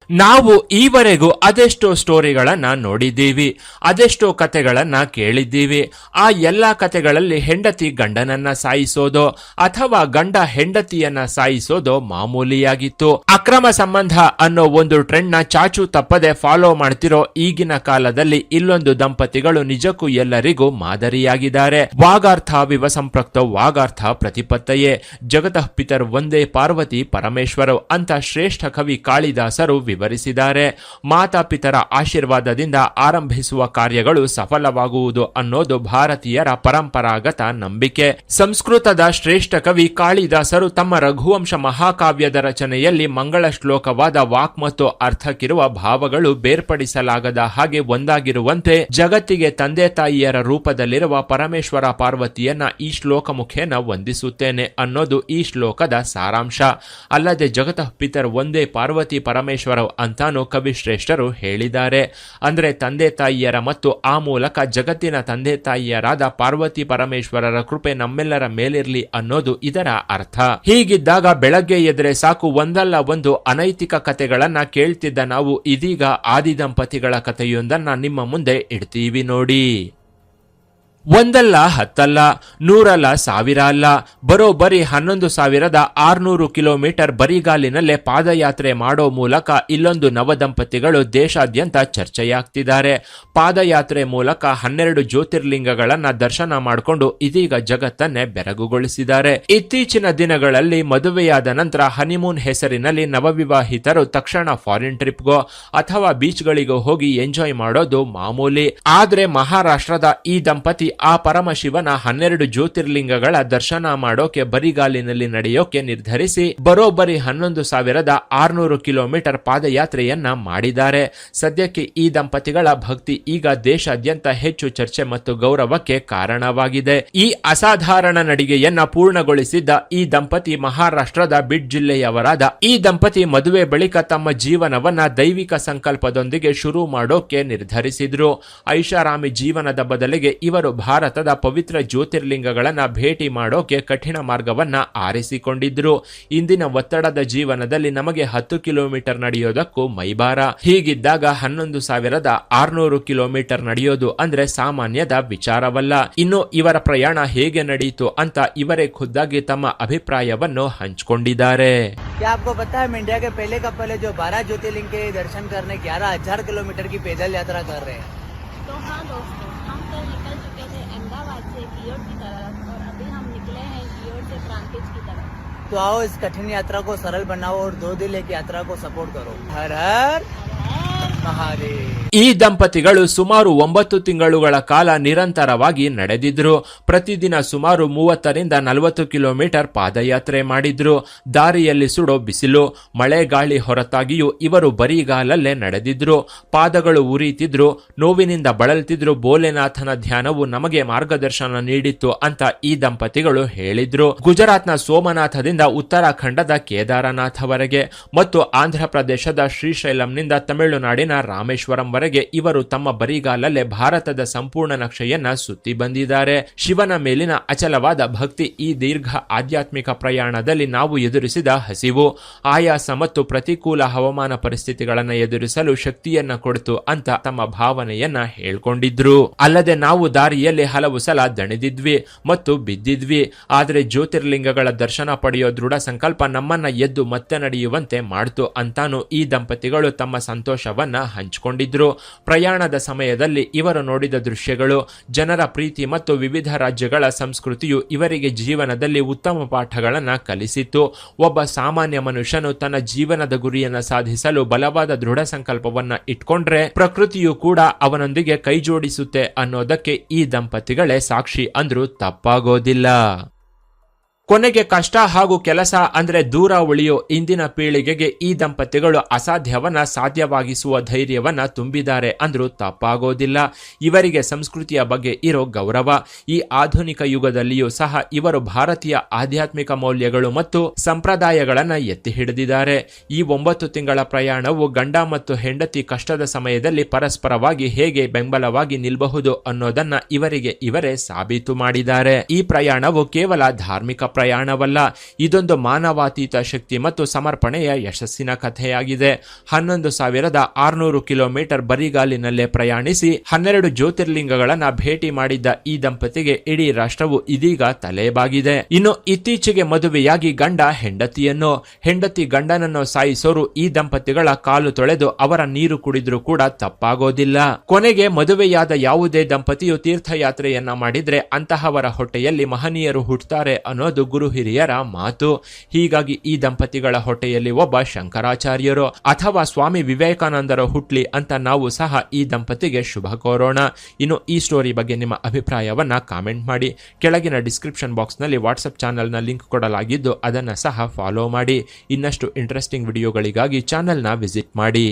ನಾವು ಈವರೆಗೂ ಅದೆಷ್ಟೋ ಸ್ಟೋರಿಗಳನ್ನ ನೋಡಿದ್ದೀವಿ, ಅದೆಷ್ಟೋ ಕತೆಗಳನ್ನ ಕೇಳಿದ್ದೀವಿ. ಆ ಎಲ್ಲಾ ಕತೆಗಳಲ್ಲಿ ಹೆಂಡತಿ ಗಂಡನನ್ನ ಸಾಯಿಸೋದೋ ಅಥವಾ ಗಂಡ ಹೆಂಡತಿಯನ್ನ ಸಾಯಿಸೋದೋ ಮಾಮೂಲಿಯಾಗಿತ್ತು. ಅಕ್ರಮ ಸಂಬಂಧ ಅನ್ನೋ ಒಂದು ಟ್ರೆಂಡ್ ನ ಚಾಚು ತಪ್ಪದೆ ಫಾಲೋ ಮಾಡ್ತಿರೋ ಈಗಿನ ಕಾಲದಲ್ಲಿ ಇಲ್ಲೊಂದು ದಂಪತಿಗಳು ನಿಜಕ್ಕೂ ಎಲ್ಲರಿಗೂ ಮಾದರಿಯಾಗಿದ್ದಾರೆ. ವಾಗಾರ್ಥ ವಿವಸಂಪ್ರಕ್ತೋ ವಾಗಾರ್ಥ ಪ್ರತಿಪತ್ತಯೇ ಜಗತಃ ಪಿತರ್ ಒಂದೇ ಪಾರ್ವತಿ ಪರಮೇಶ್ವರ ಅಂತ ಶ್ರೇಷ್ಠ ಕವಿ ಕಾಳಿದಾಸರು ವಿವರಿಸಿದ್ದಾರೆ. ಮಾತಾಪಿತರ ಆಶೀರ್ವಾದದಿಂದ ಆರಂಭಿಸುವ ಕಾರ್ಯಗಳು ಸಫಲವಾಗುವುದು ಅನ್ನೋದು ಭಾರತೀಯರ ಪರಂಪರಾಗತ ನಂಬಿಕೆ. ಸಂಸ್ಕೃತದ ಶ್ರೇಷ್ಠ ಕವಿ ಕಾಳಿದಾಸರು ತಮ್ಮ ರಘುವಂಶ ಮಹಾಕಾವ್ಯದ ರಚನೆಯಲ್ಲಿ ಮಂಗಳ ಶ್ಲೋಕವಾದ ವಾಕ್ ಮತ್ತು ಅರ್ಥಕ್ಕಿರುವ ಭಾವಗಳು ಬೇರ್ಪಡಿಸಲಾಗದ ಹಾಗೆ ಒಂದಾಗಿರುವಂತೆ ಜಗತ್ತಿಗೆ ತಂದೆ ತಾಯಿಯರ ರೂಪದಲ್ಲಿರುವ ಪರಮೇಶ್ವರ ಪಾರ್ವತಿಯನ್ನ ಈ ಶ್ಲೋಕ ಮುಖೇನ ವಂದಿಸುತ್ತೇನೆ ಅನ್ನೋದು ಈ ಶ್ಲೋಕದ ಸಾರಾಂಶ. ಅಲ್ಲದೆ ಜಗತಃ ಪಿತರ್ ಒಂದೇ ಪಾರ್ವತಿ ಪರಮೇಶ್ವರ ಅಂತಾನು ಕವಿಶ್ರೇಷ್ಠರು ಹೇಳಿದ್ದಾರೆ. ಅಂದ್ರೆ ತಂದೆ ತಾಯಿಯರ ಮತ್ತು ಆ ಮೂಲಕ ಜಗತ್ತಿನ ತಂದೆ ತಾಯಿಯರಾದ ಪಾರ್ವತಿ ಪರಮೇಶ್ವರರ ಕೃಪೆ ನಮ್ಮೆಲ್ಲರ ಮೇಲಿರ್ಲಿ ಅನ್ನೋದು ಇದರ ಅರ್ಥ. ಹೀಗಿದ್ದಾಗ ಬೆಳಗ್ಗೆ ಎದ್ರೆ ಸಾಕು ಒಂದಲ್ಲ ಒಂದು ಅನೈತಿಕ ಕಥೆಗಳನ್ನ ಕೇಳ್ತಿದ್ದ ನಾವು ಇದೀಗ ಆದಿ ದಂಪತಿಗಳ ಕಥೆಯೊಂದನ್ನ ನಿಮ್ಮ ಮುಂದೆ ಇಡ್ತೀವಿ ನೋಡಿ. ಒಂದಲ್ಲ ಹತ್ತಲ್ಲ, ನೂರಲ್ಲ ಸಾವಿರ ಅಲ್ಲ, ಬರೋಬ್ಬರಿ 11,600 ಕಿಲೋಮೀಟರ್ ಬರಿಗಾಲಿನಲ್ಲೇ ಪಾದಯಾತ್ರೆ ಮಾಡೋ ಮೂಲಕ ಇಲ್ಲೊಂದು ನವದಂಪತಿಗಳು ದೇಶಾದ್ಯಂತ ಚರ್ಚೆಯಾಗ್ತಿದ್ದಾರೆ. ಪಾದಯಾತ್ರೆ ಮೂಲಕ 12 ಜ್ಯೋತಿರ್ಲಿಂಗಗಳನ್ನ ದರ್ಶನ ಮಾಡಿಕೊಂಡು ಇದೀಗ ಜಗತ್ತನ್ನೇ ಬೆರಗುಗೊಳಿಸಿದ್ದಾರೆ. ಇತ್ತೀಚಿನ ದಿನಗಳಲ್ಲಿ ಮದುವೆಯಾದ ನಂತರ ಹನಿಮೂನ್ ಹೆಸರಿನಲ್ಲಿ ನವವಿವಾಹಿತರು ತಕ್ಷಣ ಫಾರಿನ್ ಟ್ರಿಪ್ಗೋ ಅಥವಾ ಬೀಚ್ಗಳಿಗೋ ಹೋಗಿ ಎಂಜಾಯ್ ಮಾಡೋದು ಮಾಮೂಲಿ. ಆದ್ರೆ ಮಹಾರಾಷ್ಟ್ರದ ಈ ದಂಪತಿ ಆ ಪರಮಶಿವನ 12 ಜ್ಯೋತಿರ್ಲಿಂಗಗಳ ದರ್ಶನ ಮಾಡೋಕೆ ಬರಿಗಾಲಿನಲ್ಲಿ ನಡೆಯೋಕೆ ನಿರ್ಧರಿಸಿ ಬರೋಬ್ಬರಿ 11,600 ಕಿಲೋಮೀಟರ್ ಪಾದಯಾತ್ರೆಯನ್ನ ಮಾಡಿದ್ದಾರೆ. ಸದ್ಯಕ್ಕೆ ಈ ದಂಪತಿಗಳ ಭಕ್ತಿ ಈಗ ದೇಶಾದ್ಯಂತ ಹೆಚ್ಚು ಚರ್ಚೆ ಮತ್ತು ಗೌರವಕ್ಕೆ ಕಾರಣವಾಗಿದೆ. ಈ ಅಸಾಧಾರಣ ನಡಿಗೆಯನ್ನ ಪೂರ್ಣಗೊಳಿಸಿದ್ದ ಈ ದಂಪತಿ ಮಹಾರಾಷ್ಟ್ರದ ಬಿಡ್ ಜಿಲ್ಲೆಯವರಾದ ಈ ದಂಪತಿ ಮದುವೆ ಬಳಿಕ ತಮ್ಮ ಜೀವನವನ್ನ ದೈವಿಕ ಸಂಕಲ್ಪದೊಂದಿಗೆ ಶುರು ಮಾಡೋಕೆ ನಿರ್ಧರಿಸಿದ್ರು. ಐಷಾರಾಮಿ ಜೀವನದ ಬದಲಿಗೆ ಇವರು ಭಾರತದ ಪವಿತ್ರ ಜ್ಯೋತಿರ್ಲಿಂಗಗಳನ್ನ ಭೇಟಿ ಮಾಡೋಕೆ ಕಠಿಣ ಮಾರ್ಗವನ್ನ ಆರಿಸಿಕೊಂಡಿದ್ರು. ಇಂದಿನ ಒತ್ತಡದ ಜೀವನದಲ್ಲಿ ನಮಗೆ 10 ಕಿಲೋಮೀಟರ್ ನಡೆಯೋದಕ್ಕೂ ಮೈಬಾರ. ಹೀಗಿದ್ದಾಗ 11,600 ಕಿಲೋಮೀಟರ್ ನಡೆಯೋದು ಅಂದ್ರೆ ಸಾಮಾನ್ಯದ ವಿಚಾರವಲ್ಲ. ಇನ್ನು ಇವರ ಪ್ರಯಾಣ ಹೇಗೆ ನಡೆಯಿತು ಅಂತ ಇವರೇ ಖುದ್ದಾಗಿ ತಮ್ಮ ಅಭಿಪ್ರಾಯವನ್ನು ಹಂಚಿಕೊಂಡಿದ್ದಾರೆ. इंडिया के पहले कपल है जो 12 ज्योतिर्लिंग के दर्शन करने 11,000 किलोमीटर की पैदल यात्रा कर रहे हैं. तो हाँ दोस्तों, हम तो निकल चुके थे अहमदाबाद से कियोट की तरफ और अभी हम निकले हैं कियोट से प्रांतिज की तरफ. तो आओ इस कठिन यात्रा को सरल बनाओ और 2 दिल एक यात्रा को सपोर्ट करो. हर हर ಮಹಾದೇವ್. ಈ ದಂಪತಿಗಳು ಸುಮಾರು 9 ತಿಂಗಳುಗಳ ಕಾಲ ನಿರಂತರವಾಗಿ ನಡೆದಿದ್ರು. ಪ್ರತಿದಿನ ಸುಮಾರು 30ರಿಂದ 40 ಕಿಲೋಮೀಟರ್ ಪಾದಯಾತ್ರೆ ಮಾಡಿದ್ರು. ದಾರಿಯಲ್ಲಿ ಸುಡೋ ಬಿಸಿಲು, ಮಳೆ ಗಾಳಿ ಹೊರತಾಗಿಯೂ ಇವರು ಬರಿಗಾಲಲ್ಲೇ ನಡೆದಿದ್ರು. ಪಾದಗಳು ಉರಿತಿದ್ರು, ನೋವಿನಿಂದ ಬಳಲ್ತಿದ್ರು. ಭೋಲೆನಾಥನ ಧ್ಯಾನವು ನಮಗೆ ಮಾರ್ಗದರ್ಶನ ನೀಡಿತ್ತು ಅಂತ ಈ ದಂಪತಿಗಳು ಹೇಳಿದ್ರು. ಗುಜರಾತ್ನ ಸೋಮನಾಥದಿಂದ ಉತ್ತರಾಖಂಡದ ಕೇದಾರನಾಥವರೆಗೆ ಮತ್ತು ಆಂಧ್ರ ಪ್ರದೇಶದ ಶ್ರೀಶೈಲಂನಿಂದ ತಮಿಳುನಾಡಿನ ರಾಮೇಶ್ವರಂ ವರೆಗೆ ಇವರು ತಮ್ಮ ಬರಿಗಾಲಲ್ಲೇ ಭಾರತದ ಸಂಪೂರ್ಣ ನಕ್ಷೆಯನ್ನ ಸುತ್ತಿ ಬಂದಿದ್ದಾರೆ. ಶಿವನ ಮೇಲಿನ ಅಚಲವಾದ ಭಕ್ತಿ ಈ ದೀರ್ಘ ಆಧ್ಯಾತ್ಮಿಕ ಪ್ರಯಾಣದಲ್ಲಿ ನಾವು ಎದುರಿಸಿದ ಹಸಿವು, ಆಯಾಸ ಮತ್ತು ಪ್ರತಿಕೂಲ ಹವಾಮಾನ ಪರಿಸ್ಥಿತಿಗಳನ್ನು ಎದುರಿಸಲು ಶಕ್ತಿಯನ್ನ ಕೊಡ್ತು ಅಂತ ತಮ್ಮ ಭಾವನೆಯನ್ನ ಹೇಳ್ಕೊಂಡಿದ್ರು. ಅಲ್ಲದೆ ನಾವು ದಾರಿಯಲ್ಲಿ ಹಲವು ಸಲ ದಣಿದಿದ್ವಿ ಮತ್ತು ಬಿದ್ದಿದ್ವಿ. ಆದರೆ ಜ್ಯೋತಿರ್ಲಿಂಗಗಳ ದರ್ಶನ ಪಡೆಯೋ ದೃಢ ಸಂಕಲ್ಪ ನಮ್ಮನ್ನ ಎದ್ದು ಮತ್ತೆ ನಡೆಯುವಂತೆ ಮಾಡ್ತು ಅಂತಾನು ಈ ದಂಪತಿಗಳು ತಮ್ಮ ಸಂತೋಷವನ್ನ ಹಂಚಿಕೊಂಡಿದ್ರು. ಪ್ರಯಾಣದ ಸಮಯದಲ್ಲಿ ಇವರು ನೋಡಿದ ದೃಶ್ಯಗಳು, ಜನರ ಪ್ರೀತಿ ಮತ್ತು ವಿವಿಧ ರಾಜ್ಯಗಳ ಸಂಸ್ಕೃತಿಯು ಇವರಿಗೆ ಜೀವನದಲ್ಲಿ ಉತ್ತಮ ಪಾಠಗಳನ್ನು ಕಲಿಸಿತ್ತು. ಒಬ್ಬ ಸಾಮಾನ್ಯ ಮನುಷ್ಯನು ತನ್ನ ಜೀವನದ ಗುರಿಯನ್ನು ಸಾಧಿಸಲು ಬಲವಾದ ದೃಢ ಸಂಕಲ್ಪವನ್ನ ಇಟ್ಕೊಂಡ್ರೆ ಪ್ರಕೃತಿಯು ಕೂಡ ಅವನೊಂದಿಗೆ ಕೈಜೋಡಿಸುತ್ತೆ ಅನ್ನೋದಕ್ಕೆ ಈ ದಂಪತಿಗಳೇ ಸಾಕ್ಷಿ ಅಂದ್ರೂ ತಪ್ಪಾಗೋದಿಲ್ಲ. ಕೊನೆಗೆ ಕಷ್ಟ ಹಾಗೂ ಕೆಲಸ ಅಂದ್ರೆ ದೂರ ಉಳಿಯೋ ಇಂದಿನ ಪೀಳಿಗೆಗೆ ಈ ದಂಪತಿಗಳು ಅಸಾಧ್ಯವನ್ನ ಸಾಧ್ಯವಾಗಿಸುವ ಧೈರ್ಯವನ್ನ ತುಂಬಿದ್ದಾರೆ ಅಂದ್ರೂ ತಪ್ಪಾಗೋದಿಲ್ಲ. ಇವರಿಗೆ ಸಂಸ್ಕೃತಿಯ ಬಗ್ಗೆ ಇರೋ ಗೌರವ, ಈ ಆಧುನಿಕ ಯುಗದಲ್ಲಿಯೂ ಸಹ ಇವರು ಭಾರತೀಯ ಆಧ್ಯಾತ್ಮಿಕ ಮೌಲ್ಯಗಳು ಮತ್ತು ಸಂಪ್ರದಾಯಗಳನ್ನ ಎತ್ತಿ ಹಿಡಿದಿದ್ದಾರೆ. ಈ 9 ತಿಂಗಳ ಪ್ರಯಾಣವು ಗಂಡ ಮತ್ತು ಹೆಂಡತಿ ಕಷ್ಟದ ಸಮಯದಲ್ಲಿ ಪರಸ್ಪರವಾಗಿ ಹೇಗೆ ಬೆಂಬಲವಾಗಿ ನಿಲ್ಲಬಹುದು ಅನ್ನೋದನ್ನ ಇವರಿಗೆ ಇವರೇ ಸಾಬೀತು ಮಾಡಿದ್ದಾರೆ. ಈ ಪ್ರಯಾಣವು ಕೇವಲ ಧಾರ್ಮಿಕ ಪ್ರಯಾಣ ಪ್ರಯಾಣವಲ್ಲ, ಇದೊಂದು ಮಾನವಾತೀತ ಶಕ್ತಿ ಮತ್ತು ಸಮರ್ಪಣೆಯ ಯಶಸ್ಸಿನ ಕಥೆಯಾಗಿದೆ. 11,600 ಕಿಲೋಮೀಟರ್ ಬರಿಗಾಲಿನಲ್ಲೇ ಪ್ರಯಾಣಿಸಿ 12 ಜ್ಯೋತಿರ್ಲಿಂಗಗಳನ್ನ ಭೇಟಿ ಮಾಡಿದ್ದ ಈ ದಂಪತಿಗೆ ಇಡೀ ರಾಷ್ಟ್ರವು ಇದೀಗ ತಲೆಬಾಗಿದೆ. ಇನ್ನು ಇತ್ತೀಚೆಗೆ ಮದುವೆಯಾಗಿ ಗಂಡ ಹೆಂಡತಿ ಗಂಡನನ್ನು ಸಾಯಿಸೋರು ಈ ದಂಪತಿಗಳ ಕಾಲು ತೊಳೆದು ಅವರ ನೀರು ಕುಡಿದ್ರೂ ಕೂಡ ತಪ್ಪಾಗೋದಿಲ್ಲ. ಕೊನೆಗೆ ಮದುವೆಯಾದ ಯಾವುದೇ ದಂಪತಿಯು ತೀರ್ಥಯಾತ್ರೆಯನ್ನ ಮಾಡಿದ್ರೆ ಅಂತಹವರ ಹೊಟ್ಟೆಯಲ್ಲಿ ಮಹನೀಯರು ಹುಟ್ಟುತ್ತಾರೆ ಅನ್ನೋದು ಗುರು ಹಿರಿಯರ ಮಾತು. ಹೀಗಾಗಿ ಈ ದಂಪತಿಗಳ ಹೊಟ್ಟೆಯಲ್ಲಿ ಒಬ್ಬ ಶಂಕರಾಚಾರ್ಯರು ಅಥವಾ ಸ್ವಾಮಿ ವಿವೇಕಾನಂದರು ಹುಟ್ಲಿ ಅಂತ ನಾವು ಸಹ ಈ ದಂಪತಿಗೆ ಶುಭ ಕೋರೋಣ. ಇನ್ನು ಈ ಸ್ಟೋರಿ ಬಗ್ಗೆ ನಿಮ್ಮ ಅಭಿಪ್ರಾಯವನ್ನ ಕಾಮೆಂಟ್ ಮಾಡಿ. ಕೆಳಗಿನ ಡಿಸ್ಕ್ರಿಪ್ಷನ್ ಬಾಕ್ಸ್ನಲ್ಲಿ ವಾಟ್ಸ್ಆಪ್ ಚಾನಲ್ನ ಲಿಂಕ್ ಕೊಡಲಾಗಿದ್ದು ಅದನ್ನು ಸಹ ಫಾಲೋ ಮಾಡಿ. ಇನ್ನಷ್ಟು ಇಂಟ್ರೆಸ್ಟಿಂಗ್ ವಿಡಿಯೋಗಳಿಗಾಗಿ ಚಾನೆಲ್ನ ವಿಸಿಟ್ ಮಾಡಿ.